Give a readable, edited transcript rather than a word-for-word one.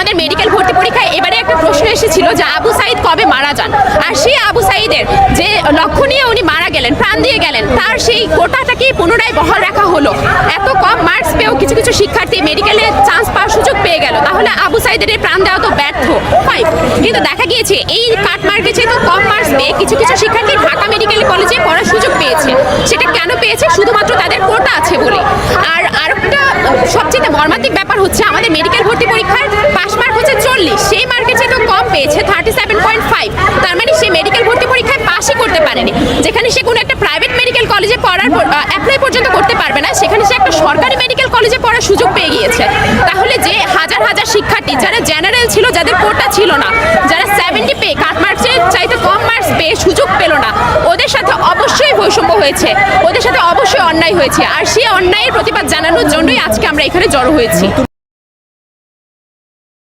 আমাদের মেডিকেল ভর্তি পরীক্ষায় এবারে একটা প্রশ্ন এসেছিল যে আবু সাইদ কবে মারা যান, আর সেই আবু সাইদের যে লক্ষ্য নিয়ে উনি মারা গেলেন, প্রাণ দিয়ে গেলেন, তার সেই কোটাটাকে পুনরায় বহাল রাখা হলো। এত কম মার্কস পেয়েও কিছু কিছু শিক্ষার্থী মেডিকেলে চান্স পাওয়ার সুযোগ পেয়ে গেল, তাহলে আবু সাইদের এই প্রাণ দেওয়া তো ব্যর্থ। কিন্তু দেখা গিয়েছে এই কাট মার্কে যেহেতু কম মার্কস পেয়ে কিছু কিছু শিক্ষার্থী ঢাকা মেডিকেল কলেজে পড়ার সুযোগ পেয়েছে। সেটা কেন পেয়েছে? শুধুমাত্র তাদের কোটা আছে বলে। আর আরেকটা সবচেয়ে মর্মান্তিক ব্যাপার হচ্ছে আমাদের মেডিকেল ভর্তি পরীক্ষার পাস মার্ক হচ্ছে 40, সেই মার্কের চেয়ে তো কম পেয়েছে 37.5। তার মানে সে মেডিকেল ভর্তি পরীক্ষায় পাসই করতে পারেনি। যেখানে সে কোনো একটা প্রাইভেট মেডিকেল কলেজে পড়ার অ্যাপ্লাই পর্যন্ত করতে পারবে না, সেখানে সে একটা সরকারি মেডিকেল কলেজে পড়ার সুযোগ পেয়ে গিয়েছে। তাহলে যে হাজার হাজার শিক্ষার্থী যারা জেনারেল ছিল, যাদের কোটা ছিল না, যারা 70 পেয়ে কাট মার্কসের চাইতে কম মার্কস পেয়ে সুযোগ পেল না, ওদের সাথে অবশ্যই বৈষম্য হয়েছে, ওদের সাথে অবশ্যই অন্যায় হয়েছে। আর সেই অন্যায়ের প্রতিবাদ জানানোর জন্যই আজকে আমরা এখানে জড়ো হয়েছি।